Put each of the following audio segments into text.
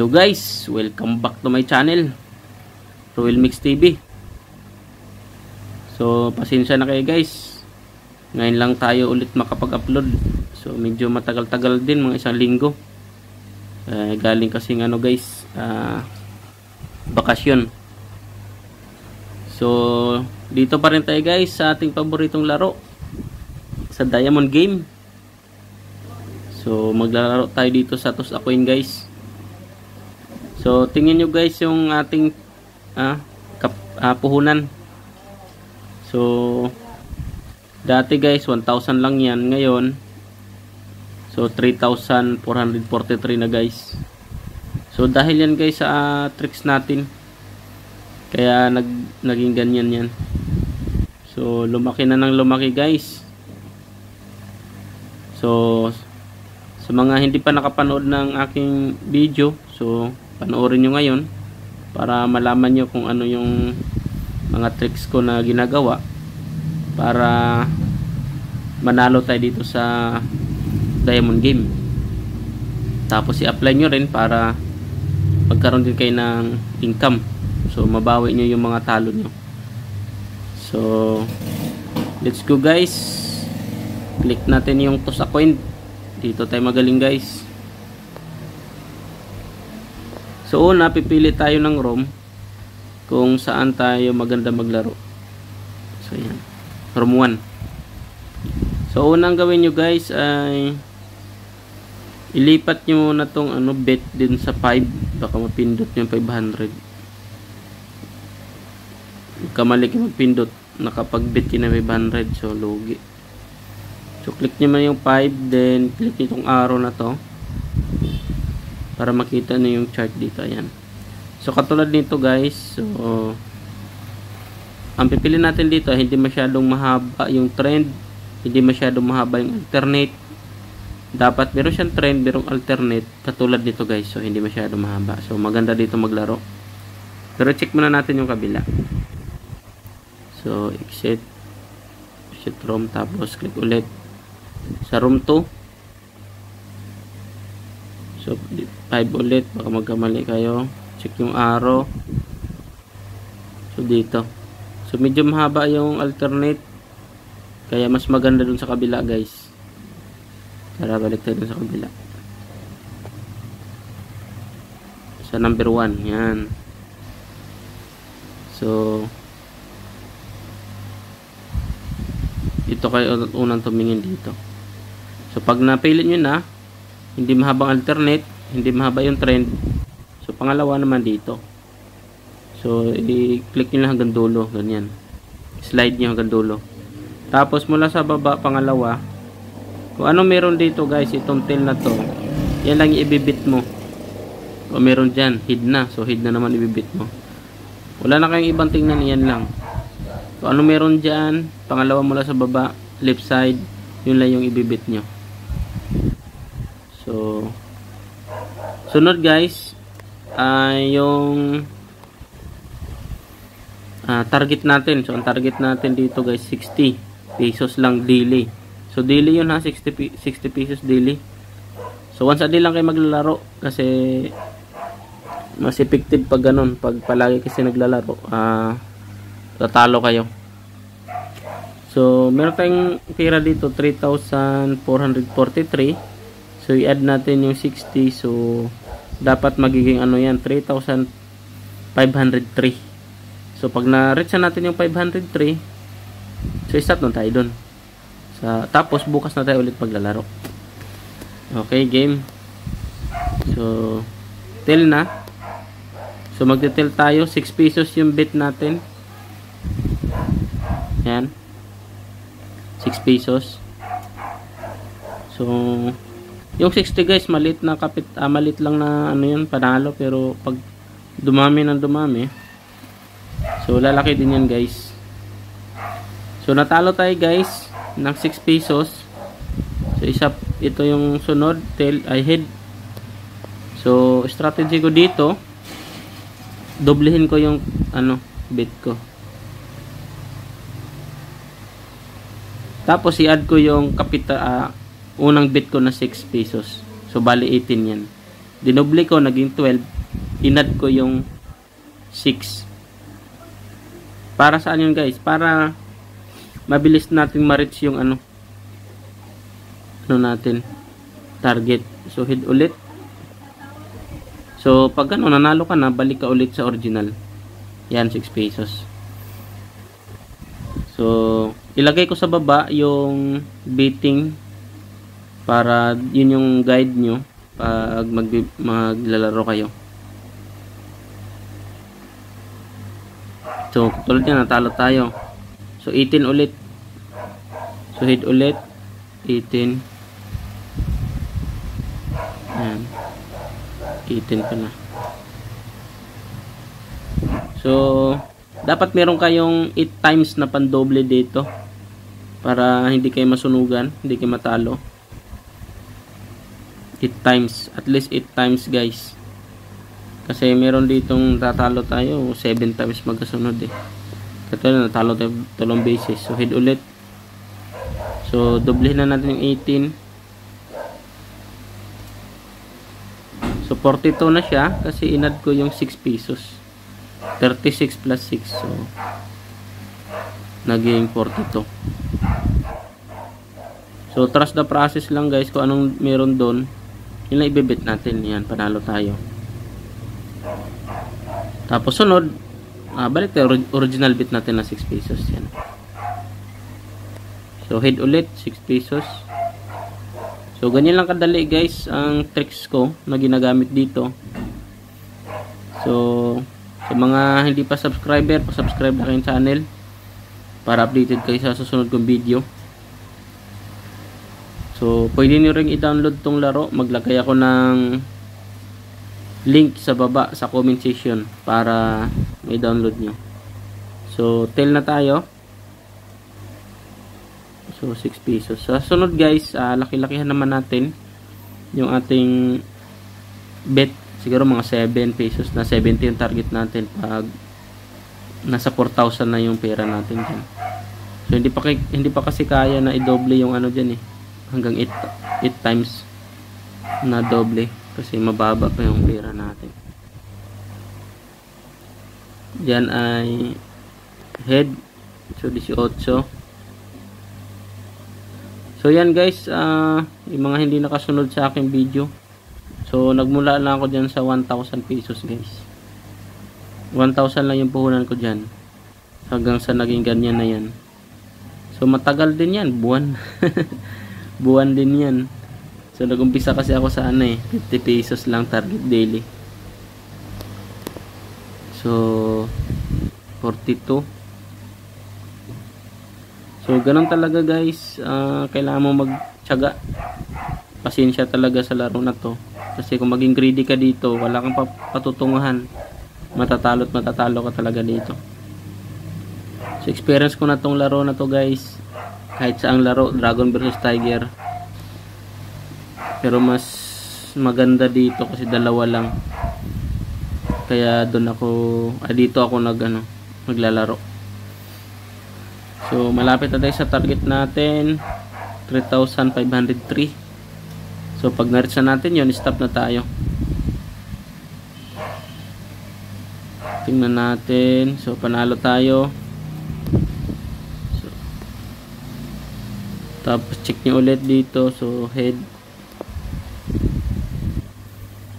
Hello guys, welcome back to my channel, Roel Mix TV. So pasensya na kayo guys, ngayon lang tayo ulit makapag-upload. So medyo matagal-tagal din, mga isang linggo. Galing kasi guys, bakasyon. So dito pa rin tayo guys sa ating paboritong laro, sa Diamond Game. So maglalaro tayo dito sa Toss a Coin guys. So tingnan nyo guys yung ating puhunan. So dati guys 1,000 lang yan, ngayon so 3,443 na guys. So dahil yan guys sa tricks natin, kaya naging ganyan yan. So lumaki na ng lumaki guys. So sa mga hindi pa nakapanood ng aking video, so panoorin nyo ngayon para malaman nyo kung ano yung mga tricks ko na ginagawa para manalo tayo dito sa Diamond Game. Tapos i-apply nyo rin para magkaroon din kayo ng income, so mabawi nyo yung mga talo nyo. So let's go guys, click natin yung Toss a Coin. Dito tayo magaling guys. So una, pipili tayo ng ROM kung saan tayo maganda maglaro. So yan, ROM 1. So unang gawin nyo guys ay ilipat nyo muna tong bet din sa 5. Baka mapindot nyo 500. Kamali kayo mapindot, nakapag-bet kayo na 500, so lugi. So click nyo man yung 5, then click nyo itong arrow na to para makita nyo yung chart dito. Ayan. So katulad nito guys, so ang pipili natin dito, hindi masyadong mahaba yung trend, hindi masyadong mahaba yung alternate. Dapat meron siyang trend, merong alternate, katulad nito guys. So hindi masyadong mahaba, so maganda dito maglaro. Pero check muna natin yung kabila. So exit ROM, tapos click ulit sa ROM 2. So 5 ulit, baka magkamali kayo. Check yung arrow. So dito, so medyo mahaba yung alternate, kaya mas maganda dun sa kabila guys. Tara, balik tayo dun sa kabila, sa number 1. Yan. So ito kayo unang tumingin dito. So pag napili nyo na, hindi mahabang alternate, hindi mahaba yung trend, so pangalawa naman dito. So i-click nyo lang hanggang dulo, ganyan. Slide nyo hanggang dulo. Tapos mula sa baba, pangalawa, kung ano meron dito guys, itong tail na to, yan lang ibibit mo. Kung meron dyan, hid na, so hid na naman ibibit mo. Wala na kayong ibang tingnan, yan lang. Kung ano meron dyan, pangalawa mula sa baba, left side, yun lang yung ibibit nyo. So sunod guys ay yung target natin. So ang target natin dito guys, 60 pesos lang daily. So daily yun ha, 60 pesos daily. So once a day lang kayo maglalaro, kasi mas effective pag ganun. Pag palagi kasi naglalaro, tatalo kayo. So meron tayong pera dito, 3,443. So i-add natin yung 60, so dapat magiging yan, 3,503. So pag na-reach na natin yung 503, so stop na tayo dun. Tapos bukas na tayo ulit paglalaro. Okay, game. So till na. So magte-till tayo, 6 pesos yung bet natin. Yan, 6 pesos. So yung 60 guys, malit lang na yun, panalo. Pero pag dumami ng dumami, so lalaki din yan guys. So natalo tayo guys ng 6 pesos. So ito yung sunod, tail ay head. So strategy ko dito, doblehin ko yung bet ko. Tapos i-add ko yung unang bet ko na 6 pesos. So bali 18 yan. Dinoble ko, naging 12. Inad ko yung 6. Para saan yun guys? Para mabilis natin ma-reach yung ano natin, target. So hit ulit. So pag ano, nanalo ka na, balik ka ulit sa original. Yan, 6 pesos. So ilagay ko sa baba yung betting para yun yung guide nyo pag maglalaro kayo. So tulad yan, natalo tayo. So 18 ulit. So hit ulit 18. Ayan, 18 pa na. So dapat meron kayong 8 times na pandoble dito para hindi kayo masunugan, hindi kayo matalo. 8 times, at least 8 times guys, kasi meron ditong tatalo tayo 7 times magkasunod eh. Katulad natalo tayo 3 beses. So hit ulit. So doblehin na natin yung 18. So 42 na siya kasi inad ko yung 6 pesos. 36 plus 6, so naging 42. So trust the process lang guys, kung anong meron doon yun lang ibebet natin. Yan, panalo tayo. Tapos sunod, balik tayo original bet natin na 6 pesos. Yan. So head ulit 6 pesos. So ganyan lang kadali guys ang tricks ko na ginagamit dito. So sa mga hindi pa subscriber, pa-subscribe na kayong channel para updated kayo sa susunod kong video. So pwede nyo ring i-download tong laro. Maglagay ako ng link sa baba sa comment section para may download nyo. So tail na tayo. So 6 pesos. Sa sunod guys, laki-lakihan naman natin yung ating bet. Siguro mga 7 pesos na, 70 yung target natin pag nasa 4,000 na yung pera natin dyan. So hindi pa kasi kaya na i-doble yung ano dyan eh. Hanggang 8 times na doble kasi mababa pa yung pera natin. Dyan ay head. So 18. So yan guys, yung mga hindi nakasunod sa aking video. So nagmula lang ako dyan sa 1,000 pesos guys. 1,000 lang yung puhunan ko dyan. Hanggang sa naging ganyan na yan. So matagal din yan, buwan. Buwan din yan. So nagumpisa kasi ako sa 50 pesos lang target daily. So 42. So ganun talaga guys, kailangan mo magtiyaga, pasensya talaga sa laro na to, kasi kung maging greedy ka dito, wala kang patutunguhan, matatalo at matatalo ka talaga dito. So experience ko na tong laro na to guys, kahit saang laro, Dragon vs Tiger, pero mas maganda dito kasi dalawa lang, kaya doon ako, dito ako naglalaro. So malapit na tayo sa target natin, 3,503. So pag na-reach na natin yun, stop na tayo. Tingnan natin. So panalo tayo. So, tapos check nyo ulit dito. So head.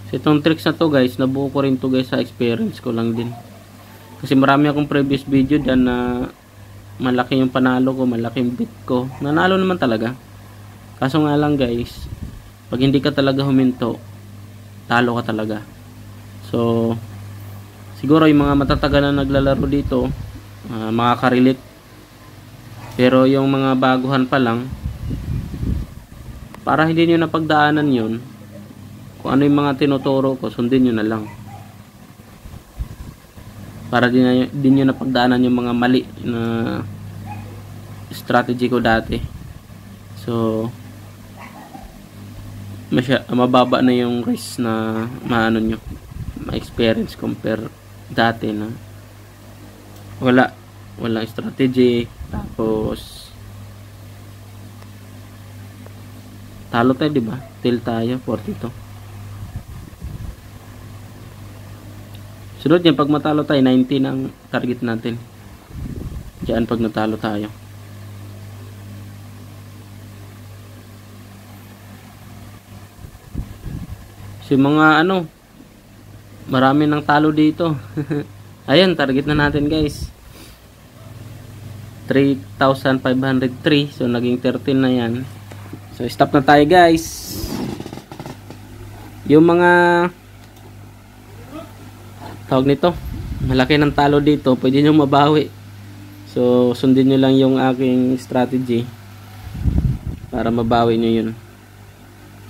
So itong tricks na to guys, nabuo ko rin to guys sa experience ko lang din. Kasi marami akong previous video dyan na malaki yung panalo ko, malaki yung bet ko. Nanalo naman talaga. Kaso nga lang guys, pag hindi ka talaga huminto, talo ka talaga. So siguro yung mga matatagal na naglalaro dito, makaka-relate. Pero yung mga baguhan pa lang, para hindi nyo napagdaanan yun, kung ano yung mga tinuturo ko, sundin nyo na lang. Para din nyo napagdaanan yung mga mali na strategy ko dati. So mababa na yung risk na maano nyo, ma-experience compare dati na walang strategy, tapos talo tayo, diba? Tail tayo 42. Sunod yan, pag matalo tayo, 19 ang target natin. Diyan pag natalo tayo. So mga ano, marami nang talo dito. Ayun, target na natin guys. 3,503. So naging 13 na yan. So stop na tayo guys. Yung mga tawag nito, malaki ng talo dito, pwede nyo mabawi. So sundin nyo lang yung aking strategy para mabawi nyo yun.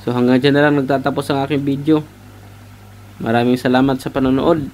So hanggang dyan na lang nagtatapos ang aking video. Maraming salamat sa panonood.